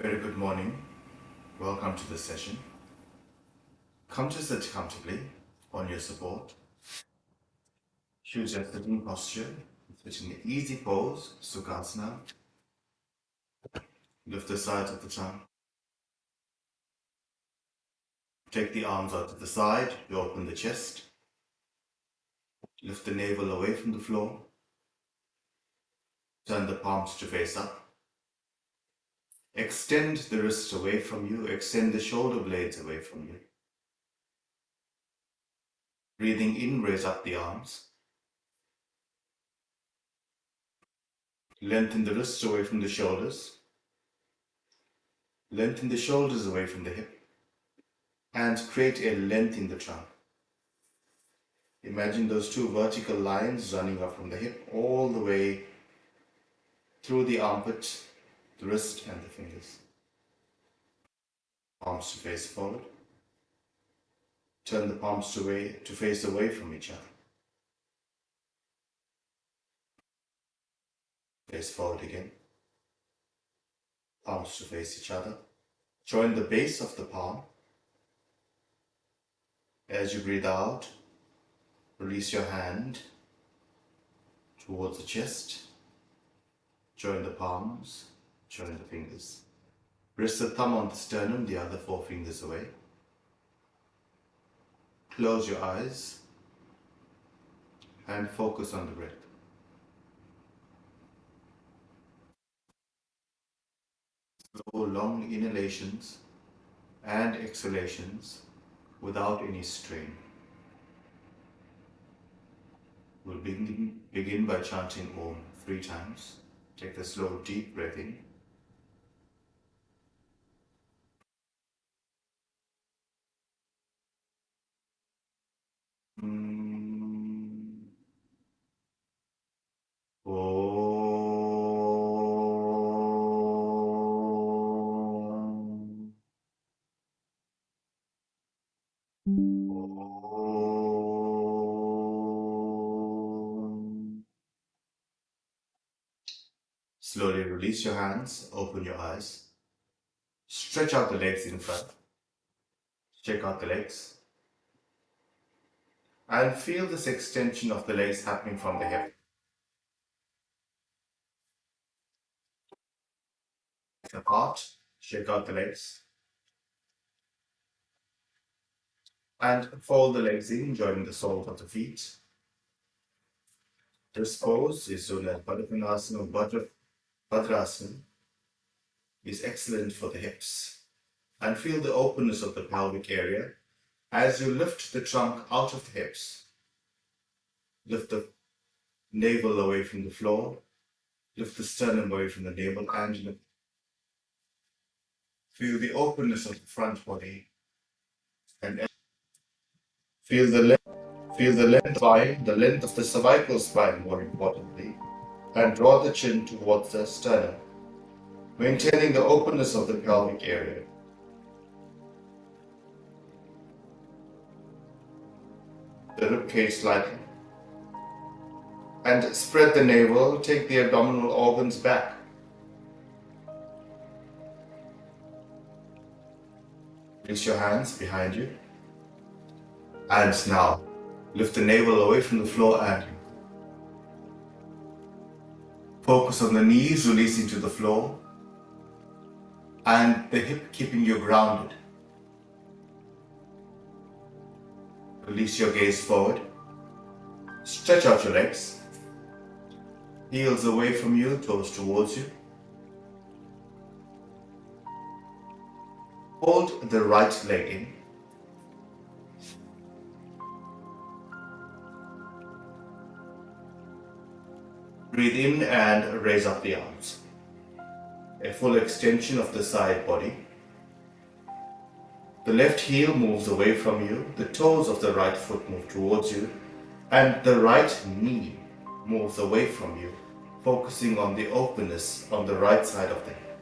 Very good morning. Welcome to this session. Come to sit comfortably on your support. Choose your sitting posture, switching an easy pose, Sukhasana. Lift the sides of the tongue. Take the arms out to the side, you open the chest. Lift the navel away from the floor. Turn the palms to face up. Extend the wrists away from you, extend the shoulder blades away from you. Breathing in, raise up the arms. Lengthen the wrists away from the shoulders. Lengthen the shoulders away from the hip. And create a length in the trunk. Imagine those two vertical lines running up from the hip all the way through the armpit, the wrist and the fingers. Palms to face forward. Turn the palms to face away from each other. Face forward again. Palms to face each other. Join the base of the palm. As you breathe out, release your hand towards the chest. Join the palms, join the fingers. Rest the thumb on the sternum, the other four fingers away. Close your eyes and focus on the breath. Slow, long inhalations and exhalations without any strain. We'll begin by chanting Om 3 times. Take the slow, deep breath in. Slowly release your hands, open your eyes. Stretch out the legs in front. Check out the legs. And feel this extension of the legs happening from the hip. Apart, shake out the legs. And fold the legs in, joining the soles of the feet. This pose is known as Baddha Bhadrasana. Is excellent for the hips. And feel the openness of the pelvic area as you lift the trunk out of the hips. Lift the navel away from the floor. Lift the sternum away from the navel and feel the openness of the front body. And feel the length spine, the length of the cervical spine more importantly. And draw the chin towards the sternum, maintaining the openness of the pelvic area. The ribcage slightly. And spread the navel, take the abdominal organs back. Place your hands behind you. And now, lift the navel away from the floor and focus on the knees releasing to the floor and the hip keeping you grounded. Release your gaze forward. Stretch out your legs. Heels away from you, toes towards you. Hold the right leg in. Breathe in and raise up the arms. A full extension of the side body. The left heel moves away from you, the toes of the right foot move towards you, and the right knee moves away from you, focusing on the openness on the right side of the hip.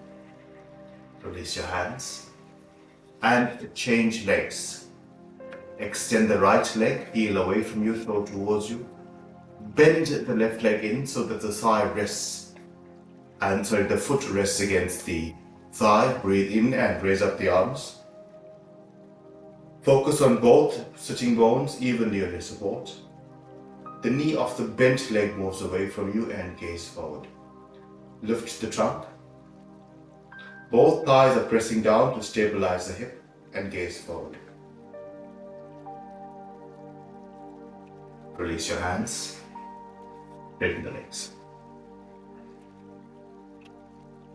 Release your hands and change legs. Extend the right leg, heel away from you, toe towards you. Bend the left leg in so that the thigh rests, the foot rests against the thigh, breathe in and raise up the arms. Focus on both sitting bones evenly on your support. The knee of the bent leg moves away from you and gaze forward. Lift the trunk. Both thighs are pressing down to stabilize the hip and gaze forward. Release your hands. Straighten the legs.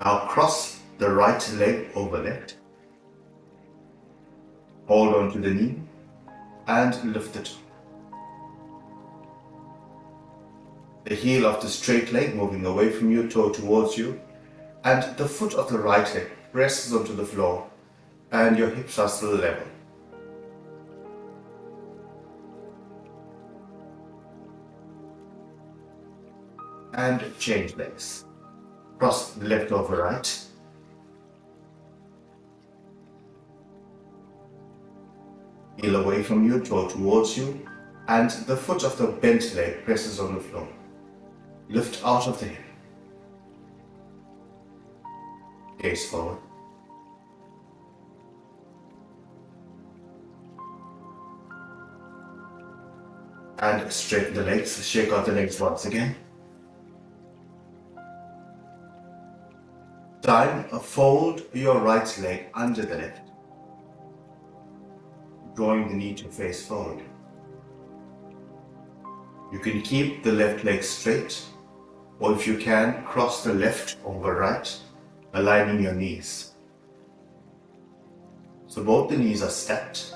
Now cross the right leg over left. Hold on to the knee and lift it. The heel of the straight leg moving away from you, toe towards you, and the foot of the right leg presses onto the floor and your hips are still level. And change legs. Cross the left over right. Heel away from you, toe towards you, and the foot of the bent leg presses on the floor. Lift out of the hip. Gaze forward. And straighten the legs. Shake out the legs once again. Time, fold your right leg under the left, drawing the knee to face forward. You can keep the left leg straight, or if you can, cross the left over right, aligning your knees. So both the knees are stacked.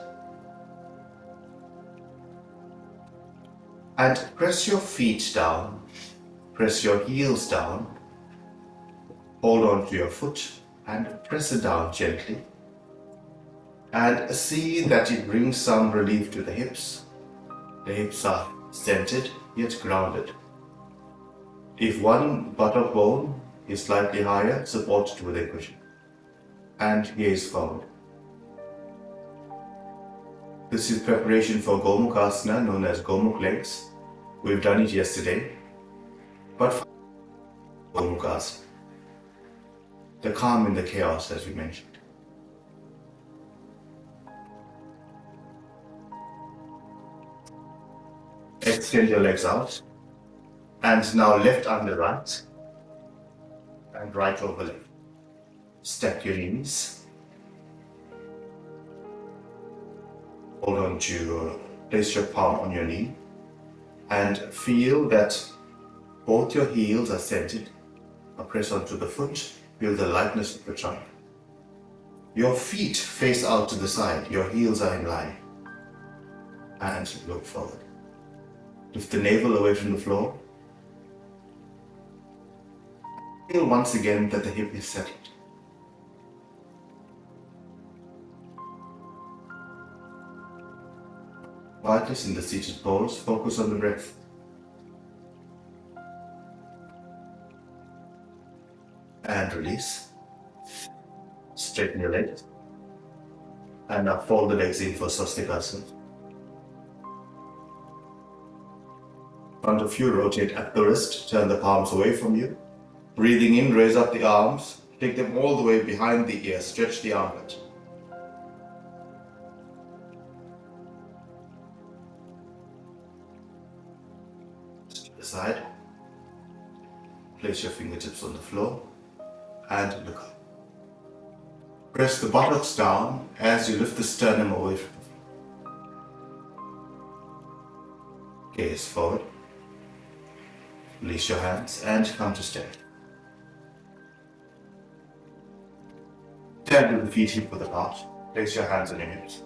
And press your feet down, press your heels down, hold on to your foot and press it down gently. And see that it brings some relief to the hips. The hips are centered yet grounded. If one buttock bone is slightly higher, support it with a cushion. And gaze forward. This is preparation for Gomukh Asana, known as Gomukh legs. We've done it yesterday. But for Gomukh Asana, the calm in the chaos, as we mentioned. Extend your legs out. And now left under right. And right over left. Stack your knees. Hold on to, place your palm on your knee. And feel that both your heels are centered. Now press onto the foot. Feel the lightness of the trunk. Your feet face out to the side. Your heels are in line. And look forward. Lift the navel away from the floor. Feel once again that the hip is settled. Quietness in the seated pose. Focus on the breath. And release. Straighten your legs. And now fold the legs in for Swastikasana. Front of you, rotate at the wrist. Turn the palms away from you. Breathing in, raise up the arms. Take them all the way behind the ear. Stretch the armpit. To the side. Place your fingertips on the floor and look up. Press the buttocks down as you lift the sternum away from the floor. Gaze forward. Release your hands and come to stand. Stand with the feet hip width apart. Place your hands on your hips.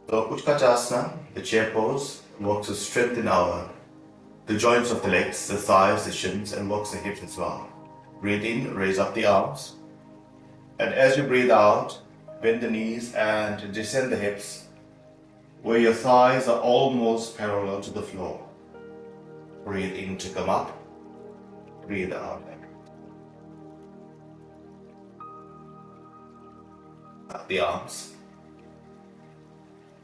So Utkatasana, the chair pose, works to strengthen the joints of the legs, the thighs, the shins, and works the hips as well. Breathe in, raise up the arms. And as you breathe out, bend the knees and descend the hips, where your thighs are almost parallel to the floor. Breathe in to come up. Breathe out. Up the arms.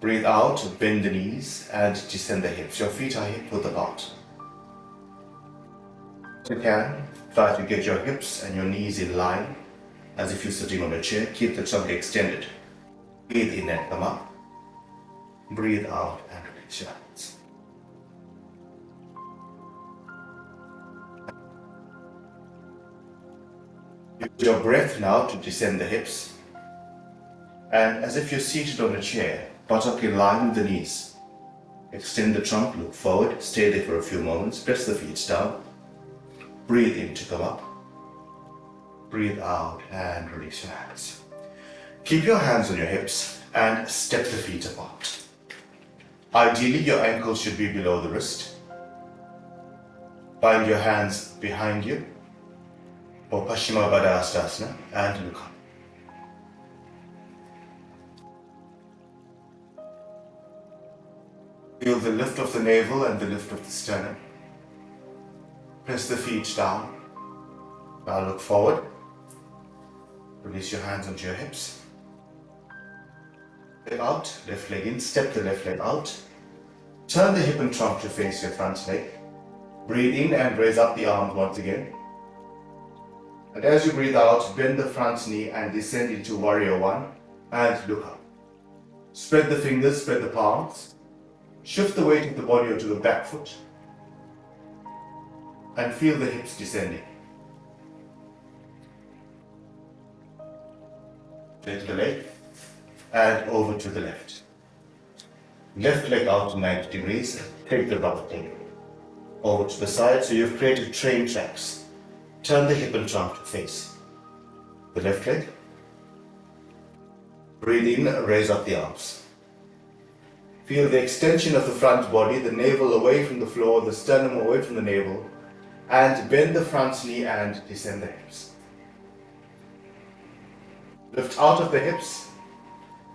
Breathe out, bend the knees and descend the hips. Your feet are hip width apart. If you can, try to get your hips and your knees in line as if you're sitting on a chair. Keep the trunk extended. Breathe in and come up. Breathe out and release your hands. Use your breath now to descend the hips. And as if you're seated on a chair, buttock in line with the knees. Extend the trunk, look forward, stay there for a few moments, press the feet down. Breathe in to come up. Breathe out and release your hands. Keep your hands on your hips and step the feet apart. Ideally, your ankles should be below the wrist. Bind your hands behind you for Paschimottanasana and look up. Feel the lift of the navel and the lift of the sternum. Press the feet down. Now look forward. Release your hands onto your hips. Leg out, left leg in, step the left leg out. Turn the hip and trunk to face your front leg. Breathe in and raise up the arms once again. And as you breathe out, bend the front knee and descend into warrior one and look up. Spread the fingers, spread the palms. Shift the weight of the body onto the back foot and feel the hips descending. Take the leg and over to the left. Left leg out to 90 degrees, take the rubber leg over to the side so you've created train tracks. Turn the hip and trunk to face the left leg. Breathe in, raise up the arms. Feel the extension of the front body, the navel away from the floor, the sternum away from the navel, and bend the front knee and descend the hips. Lift out of the hips,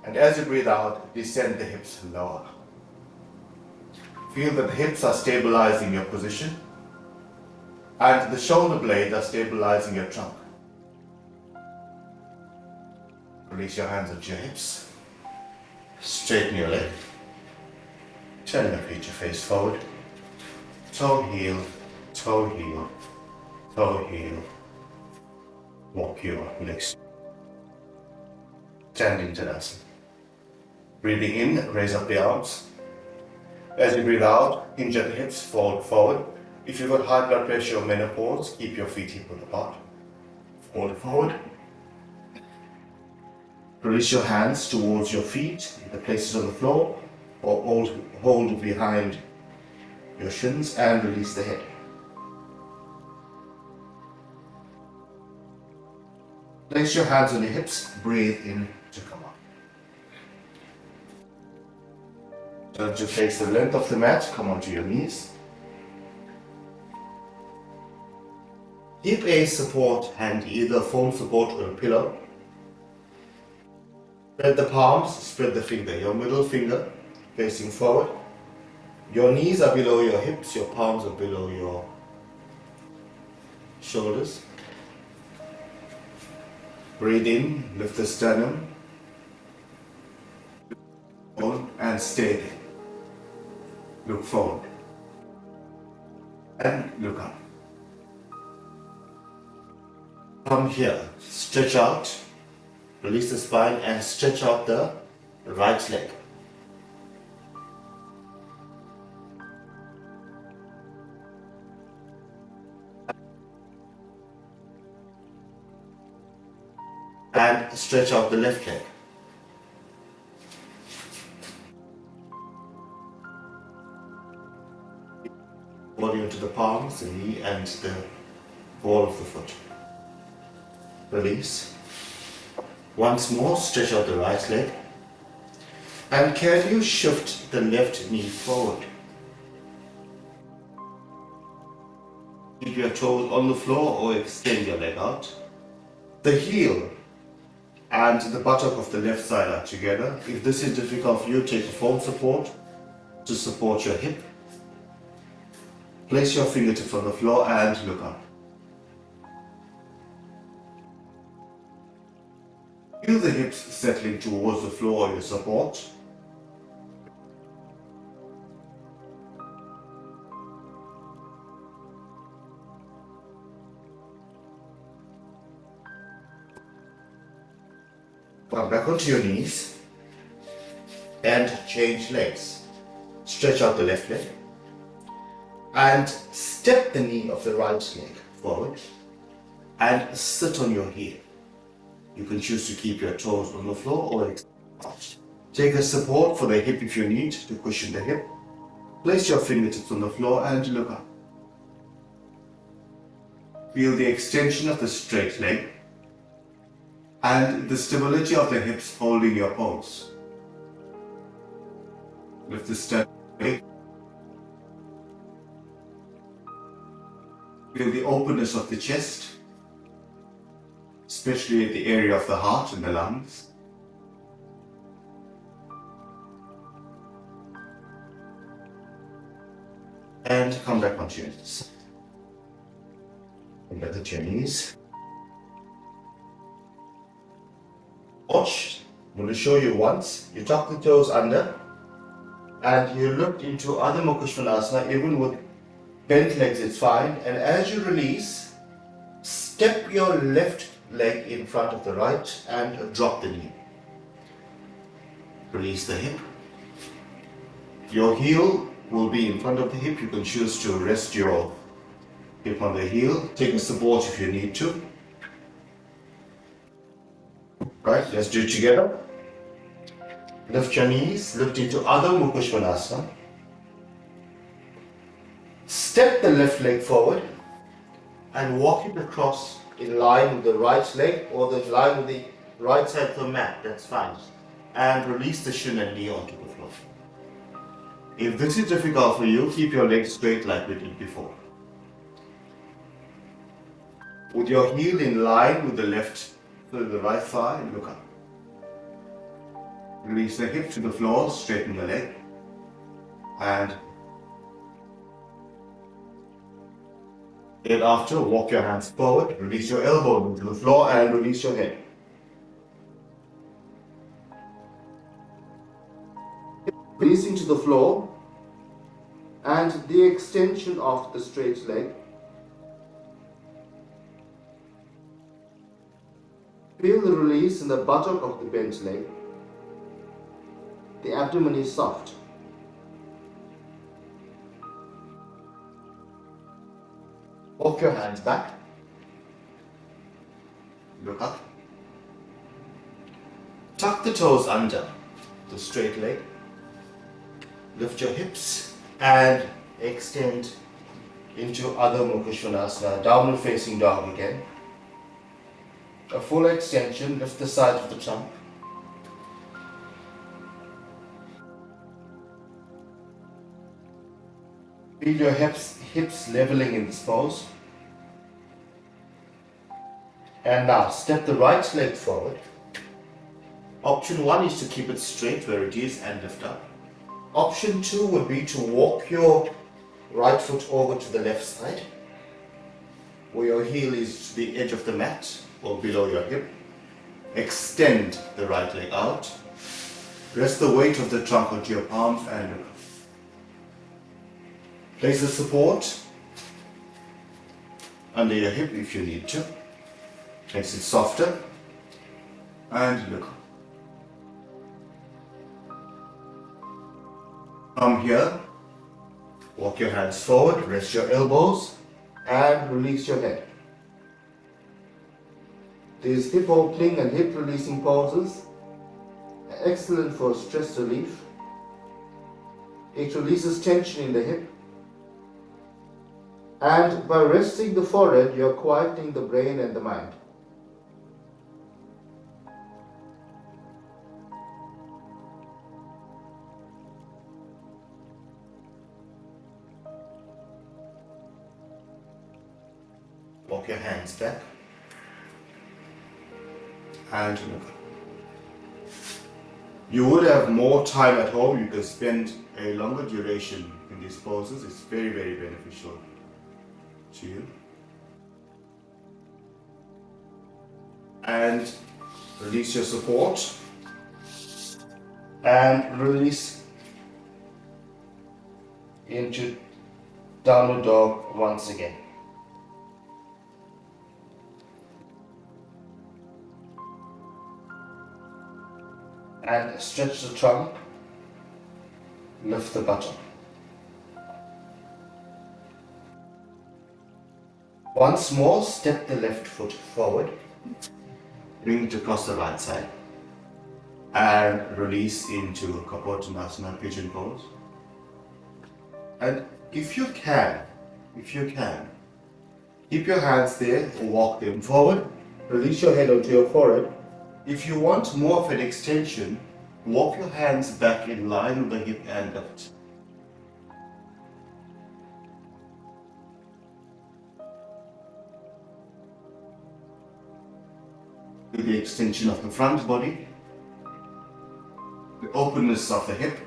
and as you breathe out, descend the hips lower. Feel that the hips are stabilizing your position, and the shoulder blades are stabilizing your trunk. Release your hands onto your hips. Straighten your leg. Turn your feet to face forward. Toe heel, toe heel, toe heel. Walk your legs. Standing Tadasana. Breathing in, raise up the arms. As you breathe out, hinge at the hips, fold forward. If you've got high blood pressure or menopause, keep your feet hip width apart. Fold forward. Release your hands towards your feet, the places on the floor, or hold behind your shins and release the head. Place your hands on your hips, breathe in to come up. Turn to face the length of the mat, come onto your knees. Keep a support hand, either a foam support or a pillow. Spread the palms, spread the finger, your middle finger facing forward. Your knees are below your hips, your palms are below your shoulders. Breathe in, lift the sternum, and stay there. Look forward and look up. Come here, stretch out, release the spine and stretch out the right leg. And stretch out the left leg. Body onto the palms, the knee and the ball of the foot. Release. Once more, stretch out the right leg. And carefully shift the left knee forward. Keep your toes on the floor or extend your leg out. The heel and the buttock of the left side are together. If this is difficult for you, take a foam support to support your hip. Place your fingertips on the floor and look up. Feel the hips settling towards the floor or your support. Come back onto your knees and change legs. Stretch out the left leg and step the knee of the right leg forward and sit on your heel. You can choose to keep your toes on the floor or take a support for the hip if you need to cushion the hip. Place your fingertips on the floor and look up. Feel the extension of the straight leg and the stability of the hips holding your pose. Lift the step. Feel the openness of the chest, especially at the area of the heart and the lungs. And come back onto your knees. Come back onto your knees. Watch. I'm going to show you once. You tuck the toes under and you look into Adho Mukha Svanasana. Even with bent legs it's fine. And as you release, step your left leg in front of the right and drop the knee. Release the hip. Your heel will be in front of the hip. You can choose to rest your hip on the heel. Take a support if you need to. Right, let's do it together. Lift your knees, lift into Adho Mukha Svanasana. Step the left leg forward and walk it across in line with the right leg or the line with the right side of the mat, that's fine. And release the shin and knee onto the floor. If this is difficult for you, keep your legs straight like we did before. With your heel in line with the left, so the right thigh, look up. Release the hip to the floor, straighten the leg. And thereafter, walk your hands forward, release your elbow into the floor and release your head. Releasing to the floor and the extension of the straight leg. Feel the release in the buttock of the bent leg. The abdomen is soft. Walk your hands back. Look up. Tuck the toes under the straight leg. Lift your hips and extend into Adho Mukha Svanasana, downward facing dog again. A full extension, lift the side of the trunk. Feel your hips leveling in this pose. And now step the right leg forward. Option 1 is to keep it straight where it is and lift up. Option 2 would be to walk your right foot over to the left side, where your heel is to the edge of the mat or below your hip. Extend the right leg out. Rest the weight of the trunk onto your palms and look up. Place the support under your hip if you need to. Makes it softer. And look up. From here, walk your hands forward, rest your elbows, and release your head. These hip opening and hip releasing poses are excellent for stress relief. It releases tension in the hip. And by resting the forehead, you're quieting the brain and the mind. Walk your hands back and look up. You would have more time at home. You can spend a longer duration in these poses. It's very, very beneficial to you. And release your support and release into downward dog once again. and stretch the trunk, lift the bottom. Once more, step the left foot forward, bring it across the right side, and release into Kapottanasana, pigeon pose. And if you can, keep your hands there or walk them forward, release your head onto your forehead. If you want more of an extension, walk your hands back in line with the hip and lift. With the extension of the front body, the openness of the hip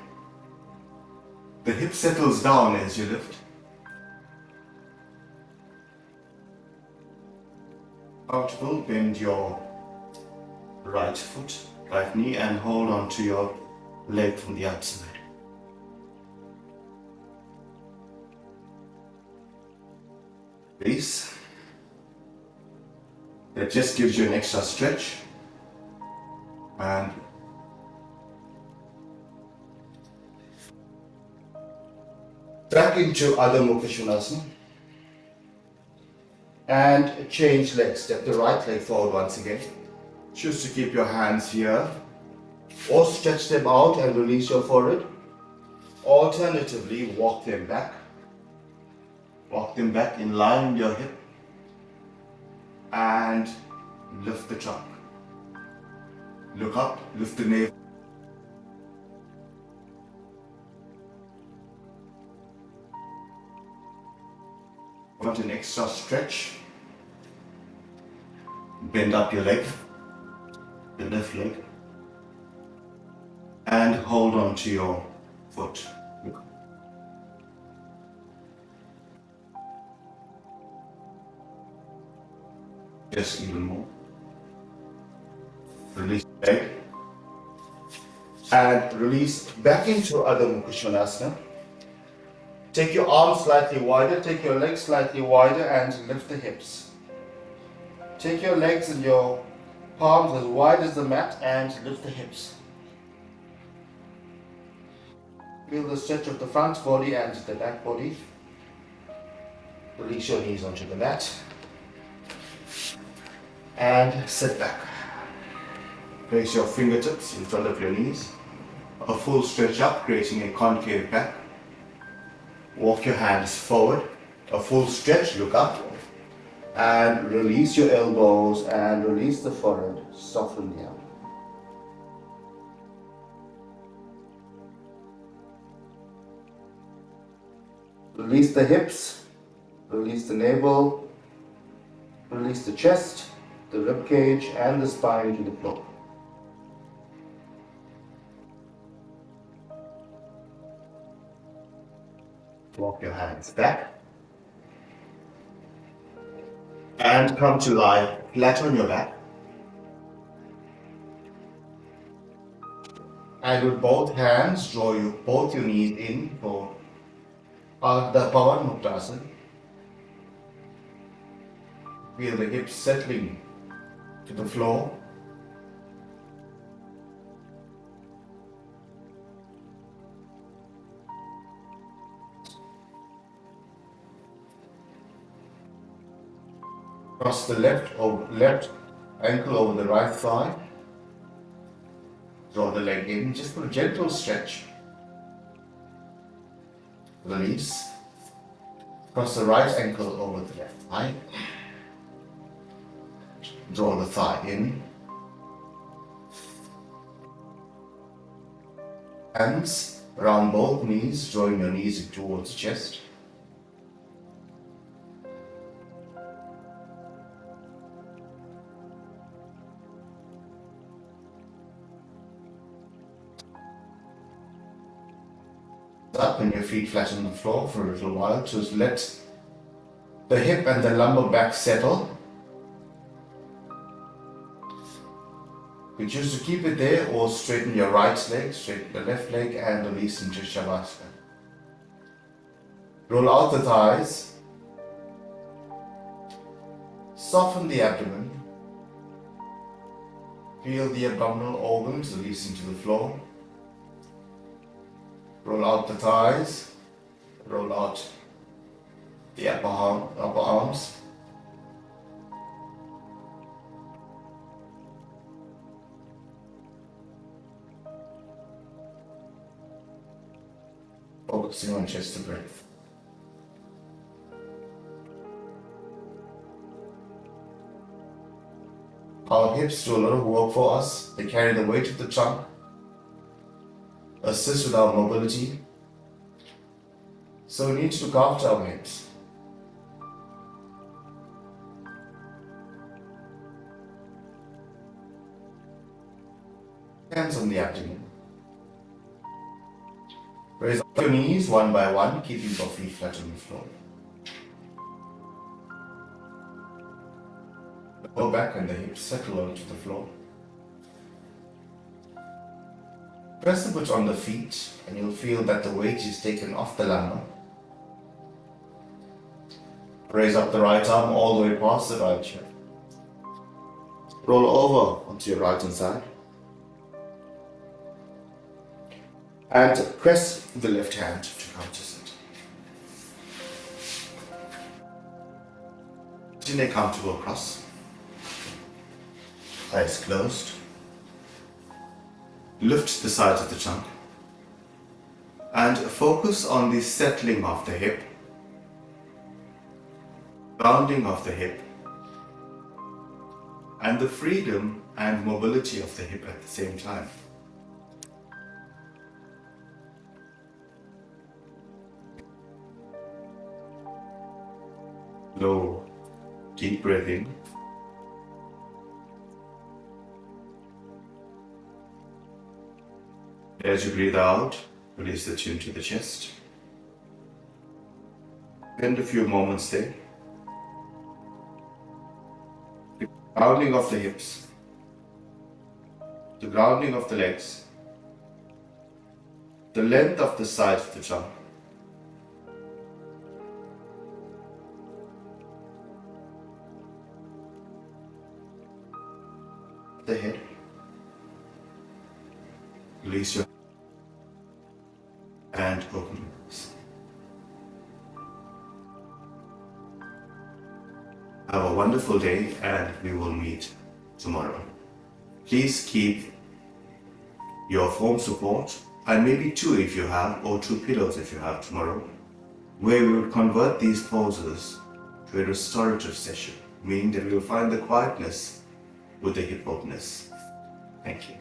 settles down as you lift. Comfortable, bend your right foot, right knee, and hold on to your leg from the outside. Release. That just gives you an extra stretch. And back into Adho Mukha Svanasana. And change legs. Step the right leg forward once again. Choose to keep your hands here or stretch them out and release your forehead. Alternatively, walk them back. Walk them back in line with your hip and lift the trunk. Look up, lift the navel. Want an extra stretch? Bend up your leg, the left leg, and hold on to your foot. Look. Just even more. Release the leg and release back into Adho Mukha Svanasana. Take your arms slightly wider, take your legs slightly wider, and lift the hips. Take your legs and your palms as wide as the mat and lift the hips. Feel the stretch of the front body and the back body. Release your knees onto the mat. And sit back. Place your fingertips in front of your knees. A full stretch up, creating a concave back. Walk your hands forward. A full stretch, look up. And release your elbows and release the forehead. Soften the arm. Release the hips. Release the navel. Release the chest, the rib cage, and the spine to the floor. Walk your hands back. And come to lie flat on your back. And with both hands, draw both your knees in for the Pawan Muktasana. Feel the hips settling to the floor. Cross the left ankle over the right thigh. Draw the leg in, just for a gentle stretch. Release. Cross the right ankle over the left thigh. Draw the thigh in. Hands around both knees, drawing your knees towards the chest. Up and your feet flat on the floor for a little while. Just let the hip and the lumbar back settle. You choose to keep it there or straighten your right leg, straighten the left leg, and release into Shavasana. Roll out the thighs. Soften the abdomen. Feel the abdominal organs releasing to the floor. Roll out the thighs. Roll out the upper arms. Focusing on chest to breath. Our hips do a lot of work for us. They carry the weight of the trunk, assist with our mobility. So we need to look after our hips. Hands on the abdomen. Raise up your knees one by one, keeping your feet flat on the floor. Go back and the hips settle onto the floor. Press a bit on the feet and you'll feel that the weight is taken off the lumbar. Raise up the right arm all the way past the right hip. Roll over onto your right hand side. And press the left hand to come to sit. In a comfortable cross. Eyes closed. Lift the sides of the trunk. And focus on the settling of the hip. Rounding of the hip. And the freedom and mobility of the hip at the same time. Slow, deep breath in. As you breathe out, release the chin to the chest. Spend a few moments there. The grounding of the hips, the grounding of the legs, the length of the sides of the trunk. The head. Release your and open your eyes. Have a wonderful day and we will meet tomorrow. Please keep your foam support and maybe two if you have, or two pillows if you have tomorrow, where we will convert these poses to a restorative session, meaning that we will find the quietness with the hip openness. Thank you.